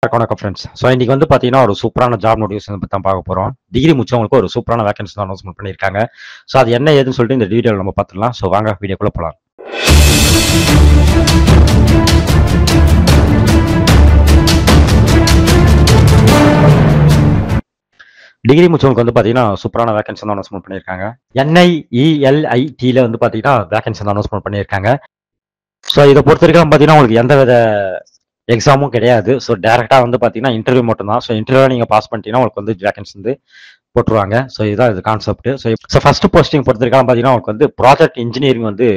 வணக்கம் friends. So இன்னைக்கு வந்து பார்த்தீங்கன்னா ஒரு சூப்பரான ஜாப் நோட்டிஃபிகேஷன் பற்றி தான் பார்க்க போகிறோம். டிகிரி முடிச்சவங்களுக்கு ஒரு சூப்பரான வேகன்சி தான் அனௌன்ஸ்மெண்ட் பண்ணியிருக்காங்க. ஸோ அது என்ன ஏதுன்னு சொல்லிட்டு இந்த வீடியோவில் நம்ம பார்த்துடலாம். ஸோ வாங்க வீடியோக்குள்ளே போகலாம். டிகிரி முடிச்சவங்களுக்கு வந்து பார்த்தீங்கன்னா சூப்பரான வேகன்சி தான் அனௌன்ஸ்மெண்ட் பண்ணியிருக்காங்க. NIELIT வந்து பார்த்தீங்கன்னா வேகன்சி தான் அனௌன்ஸ்மெண்ட் பண்ணியிருக்காங்க. ஸோ இதை பொறுத்த வரைக்கும் பார்த்தீங்கன்னா உங்களுக்கு எந்த வித எக்ஸாமும் கிடையாது. ஸோ டேரெக்டாக வந்து பார்த்தீங்கன்னா இன்டர்வியூ மட்டும் தான். ஸோ இன்டர்வியூ நீங்கள் பாஸ் பண்ணிட்டீங்கன்னா உங்களுக்கு வந்து வேகன்சி வந்து போட்டுருவாங்க. ஸோ இதுதான் இது கான்செப்ட். ஸோ ஃபர்ஸ்ட் போஸ்டிங் பொறுத்த வரைக்கும் பார்த்தீங்கன்னா உங்களுக்கு வந்து ப்ராஜெக்ட் இன்ஜினியரிங் வந்து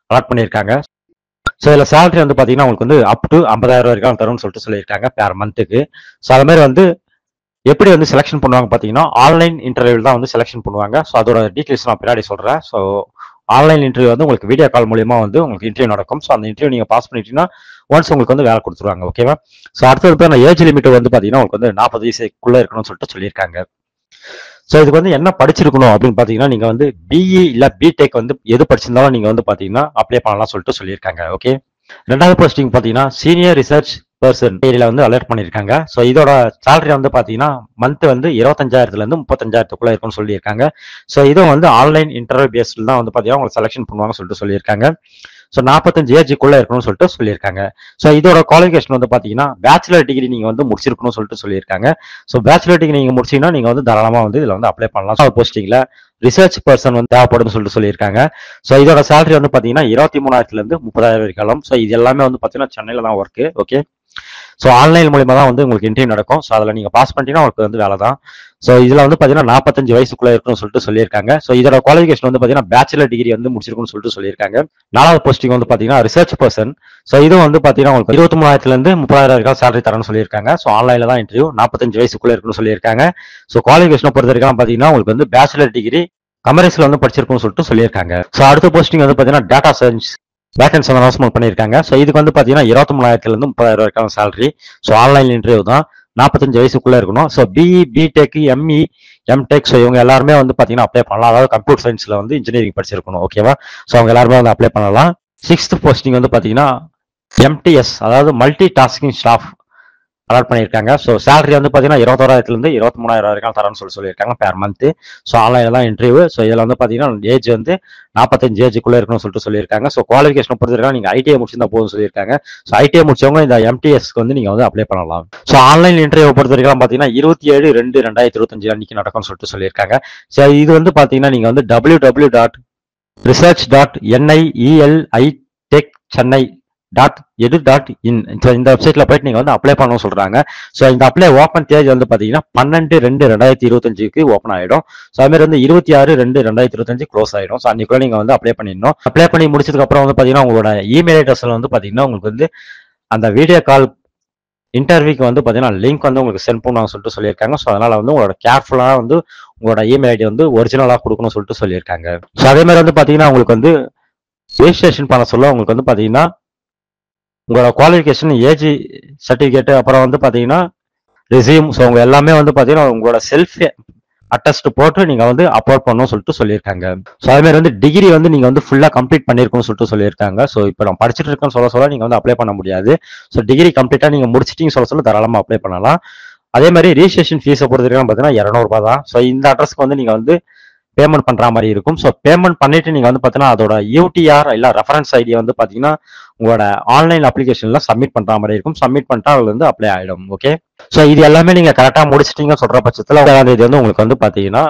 அலாட் பண்ணியிருக்காங்க. ஸோ இதில் சேலரி வந்து பார்த்தீங்கன்னா உங்களுக்கு வந்து அப் டு 50,000 வரைக்கும் தரும்னு சொல்லிட்டு சொல்லியிருக்காங்க பேர் மந்த்துக்கு. ஸோ அது மாதிரி வந்து எப்படி வந்து செலெக்ஷன் பண்ணுவாங்க பார்த்தீங்கன்னா ஆன்லைன் இன்டர்வியூ தான் வந்து செலெக்ஷன் பண்ணுவாங்க. ஸோ அதோட டீட்டெயில்ஸ் நான் பின்னாடி சொல்கிறேன். ஸோ ஆன்லைன் இன்டர்வியூ வந்து உங்களுக்கு வீடியோ கால் மூலியமா வந்து உங்களுக்கு இன்டர்வியூ நடக்கும். ஸோ அந்த இன்டர்வியூ நீங்கள் பாஸ் பண்ணிட்டீங்கன்னா ஒன்ஸ் உங்களுக்கு வந்து வேலை கொடுத்துருவாங்க. ஓகேவா? ஸோ அடுத்தது பேர் ஏஜ் லிமிட் வந்து பார்த்தீங்கன்னா உங்களுக்கு வந்து 40 வயசுக்குள்ளே இருக்கணும்னு சொல்லிட்டு சொல்லியிருக்காங்க. ஸோ இதுக்கு வந்து என்ன படிச்சிருக்கணும் அப்படின்னு பார்த்தீங்கன்னா நீங்கள் வந்து பிஇ இல்லை பிடெக் வந்து எது படிச்சிருந்தாலும் நீங்கள் வந்து பார்த்தீங்கன்னா அப்ளை பண்ணலாம் சொல்லிட்டு சொல்லியிருக்காங்க. ஓகே. ரெண்டாவது போஸ்டிங் பார்த்தீங்கன்னா சீனியர் ரிசர்ச் பர்சன் ஏரியாவில் வந்து அலர்ட் பண்ணியிருக்காங்க. ஸோ இதோட சேலரி வந்து பார்த்தீங்கன்னா மந்த் வந்து 25,000 35,000 இருக்குன்னு சொல்லியிருக்காங்க. ஸோ இதுவும் வந்து ஆன்லைன் இன்டர்வியூ பேஸ்டில் தான் வந்து பார்த்தீங்கன்னா உங்களுக்கு செலெக்ஷன் பண்ணுவாங்க சொல்லிட்டு சொல்லியிருக்காங்க. ஸோ 45 ஏஜுக்குள்ளே இருக்கணும்னு சொல்லிட்டு சொல்லியிருக்காங்க. ஸோ இதோட குவாலிஃபிகேஷன் வந்து பார்த்தீங்கன்னா பேச்சுலர் டிகிரி நீங்கள் வந்து முடிச்சிருக்கணும்னு சொல்லிட்டு சொல்லியிருக்காங்க. ஸோ பேச்சுலர் டிகிரி நீங்கள் முடிச்சீங்கன்னா நீங்கள் வந்து தாராளமாக வந்து இதில் வந்து அப்ளை பண்ணலாம். ஸோ போஸ்டிங்கில் ரிசர்ச் பர்சன் வந்து தேவைப்படும்னு சொல்லிட்டு சொல்லியிருக்காங்க. ஸோ இதோட சேலரி வந்து பார்த்தீங்கன்னா 23,000 30,000 வரைக்கும். ஸோ இது எல்லாமே வந்து பார்த்தீங்கன்னா சென்னையில் தான் ஒர்க்கு. ஓகே. ஸோ ஆன்லைன் மூலியமா தான் வந்து உங்களுக்கு இன்டர்வியூ நடக்கும். ஸோ அதில் நீங்கள் பாஸ் பண்ணிட்டீங்கன்னா உங்களுக்கு வந்து வேலை தான். ஸோ இதில் வந்து பார்த்தீங்கன்னா 45 வயசுக்குள்ளே இருக்கணும்னு சொல்லிட்டு சொல்லியிருக்காங்க. ஸோ இதோட குவாலிஃபிகேஷன் வந்து பார்த்தீங்கன்னா பேச்சுலர் டிகிரி வந்து முடிச்சிருக்குன்னு சொல்லிட்டு சொல்லியிருக்காங்க. நாலாவது போஸ்டிங் வந்து பார்த்தீங்கன்னா ரிசர்ச் பர்சன். ஸோ இதுவும் வந்து பார்த்தீங்கன்னா உங்களுக்கு 23,000 30,000 வரைக்கும் சேலரி தரணும்னு சொல்லியிருக்காங்க. ஸோ ஆன்லைனில் தான் இன்டர்வியூ 45 வயசுக்குள்ளே இருக்குன்னு சொல்லியிருக்காங்க. ஸோ குவாலிஃபிகேஷனை பொறுத்த வரைக்கும் பார்த்தீங்கன்னா உங்களுக்கு வந்து பேச்சுலர் டிகிரி கமர்ஸில் வந்து படிச்சிருக்குன்னு சொல்லிட்டு சொல்லியிருக்காங்க. ஸோ அடுத்த போஸ்டிங் வந்து பார்த்தீங்கன்னா டேட்டா சயின்ஸ் வேகன்சி அனௌன்ஸ்மெண்ட் பண்ணியிருக்காங்க. ஸோ இதுக்கு வந்து பார்த்தீங்கன்னா 23,000 30,000 வரைக்கும் சேலரி. ஸோ ஆன்லைன் இன்டர்வியூ தான் 45 வயசுக்குள்ளே இருக்கணும். So BE BTech ME MTech so இவங்க எல்லாருமே வந்து பார்த்தீங்கன்னா அப்ளை பண்ணலாம். அதாவது கம்ப்யூட்டர் சயின்ஸில் வந்து இன்ஜினியரிங் படிச்சிருக்கணும். ஓகேவா? ஸோ அவங்க எல்லாருமே வந்து அப்ளை பண்ணலாம். 6th போஸ்டிங் வந்து பார்த்தீங்கன்னா MTS அதாவது மல்டி டாஸ்கிங் ஸ்டாஃப் அலாட் பண்ணியிருக்காங்க. ஸோ சேலரி வந்து பார்த்தீங்கன்னா 21,000 23,000 வரைக்கும் தரேன்னு சொல்லியிருக்காங்க பேர் மந்த். ஸோ ஆன்லைனில் தான் இன்டர்வியூ. ஸோ இதில் வந்து பார்த்தீங்கன்னா ஏஜ் வந்து 45 ஏஜுக்குள்ளே இருக்கணும்னு சொல்லிட்டு சொல்லியிருக்காங்க. ஸோ குவாலிஃபிகேஷன் பொறுத்திருக்காங்க நீங்கள் ஐடிஐ முடிச்சிருந்தா போதும் சொல்லியிருக்காங்க. ஸோ ஐடிஐ முடிச்சவங்க இந்த MTSக்கு வந்து நீங்கள் வந்து அப்ளை பண்ணலாம். ஸோ ஆன்லைன் இன்டர்வியூ பொறுத்த வரைக்கும் பார்த்தீங்கன்னா 27/2/2025 அன்னைக்கு நடக்கும்னு சொல்லிட்டு சொல்லியிருக்காங்க. ஸோ இது வந்து பார்த்தீங்கன்னா நீங்கள் வந்து www.research.nielitechchennai.edu.in இந்த வெப்சைட்ல போயிட்டு நீங்க வந்து அப்ளை பண்ணணும் சொல்றாங்க. ஸோ இந்த அப்ளை ஓப்பன் தேதி வந்து பாத்தீங்கன்னா 12/2/2025 ஓப்பன் ஆயிடும். ஸோ அது மாதிரி வந்து 26/2/2025 க்ளோஸ் ஆயிடும். ஸோ அன்னைக்குள்ள நீங்க வந்து அப்ளை பண்ணிடணும். அப்ளை பண்ணி முடிச்சதுக்கு அப்புறம் வந்து பாத்தீங்கன்னா உங்களோட இமெயில் அட்ரஸ்ல வந்து பாத்தீங்கன்னா உங்களுக்கு வந்து அந்த வீடியோ கால் இன்டர்வியூக்கு வந்து பாத்தீங்கன்னா லிங்க் வந்து உங்களுக்கு சென்ட் பண்ணுவாங்க சொல்லிட்டு சொல்லியிருக்காங்க. ஸோ அதனால வந்து உங்களோட கேர்ஃபுல்லா வந்து உங்களோட இமெயில் ஐடி வந்து ஒரிஜினலா கொடுக்கணும்னு சொல்லிட்டு சொல்லியிருக்காங்க. ஸோ அதே மாதிரி வந்து பாத்தீங்கன்னா உங்களுக்கு வந்து ரெஜிஸ்ட்ரேஷன் பண்ண சொல்ல உங்களுக்கு வந்து பாத்தீங்கன்னா உங்களோட குவாலிஃபிகேஷன் ஏஜ் சர்டிஃபிகேட் அப்புறம் வந்து பாத்தீங்கன்னா ரெசியூம் ஸோ உங்க எல்லாமே வந்து பாத்தீங்கன்னா உங்களோட செல்ஃப் அட்டஸ்ட் போட்டு நீங்க வந்து அப்லோட் பண்ணணும்னு சொல்லிட்டு சொல்லியிருக்காங்க. ஸோ அதே மாதிரி வந்து டிகிரி வந்து நீங்க வந்து ஃபுல்லா கம்ப்ளீட் பண்ணிருக்கணும்னு சொல்லிட்டு சொல்லியிருக்காங்க. ஸோ இப்போ நான் படிச்சுட்டு இருக்கேன்னு சொல்ல நீங்க வந்து அப்ளை பண்ண முடியாது. ஸோ டிகிரி கம்ப்ளீட்டா நீங்க முடிச்சிட்டீங்க சொல்ல தாராளமா அப்ளை பண்ணலாம். அதே மாதிரி ரெஜிஸ்ட்ரேஷன் ஃபீஸை பொறுத்த வரைக்கும் பார்த்தீங்கன்னா 200 ரூபாய் தான். ஸோ இந்த அட்ரஸ்க்கு வந்து நீங்க வந்து பேமெண்ட் பண்ற மாதிரி இருக்கும். ஸோ பேமெண்ட் பண்ணிட்டு நீங்க வந்து பாத்தீங்கன்னா அதோட UTR இல்ல ரெஃபரன்ஸ் ஐடியை வந்து பாத்தீங்கன்னா உங்களோட ஆன்லைன் அப்ளிகேஷன்ல சப்மிட் பண்ற மாதிரி இருக்கும். சப்மிட் பண்ணிட்டா அதுல வந்து அப்ளை ஆயிடும். ஓகே. ஸோ இது எல்லாமே நீங்க கரெக்டா முடிச்சிட்டீங்க சொல்ற பட்சத்துல இது வந்து உங்களுக்கு வந்து பாத்தீங்கன்னா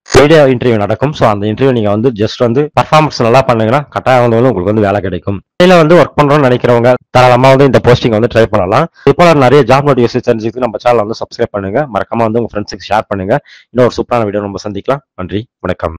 வீடியோ இன்டர்வியூ நடக்கும். ஸோ அந்த இன்டர்வியூ நீங்க வந்து ஜஸ்ட் வந்து பர்ஃபார்மன்ஸ் நல்லா பண்ணீங்கன்னா கட்டாயம் வந்து உங்களுக்கு வந்து வேலை கிடைக்கும். இதுல வந்து ஒர்க் பண்றோம்னு நினைக்கிறவங்க தாராளமா வந்து இந்த போஸ்டிங் வந்து ட்ரை பண்ணலாம். இப்போ நிறைய ஜாப் நோட்டிஃபிகேஷன் தெரிஞ்சுக்கிட்டு நம்ம சேனல் வந்து சப்ஸ்கிரைப் பண்ணுங்க. மறக்காம வந்து உங்க ஃப்ரெண்ட்ஸுக்கு ஷேர் பண்ணுங்க. இன்னொரு சூப்பரான வீடியோ நம்ம சந்திக்கலாம். நன்றி, வணக்கம்.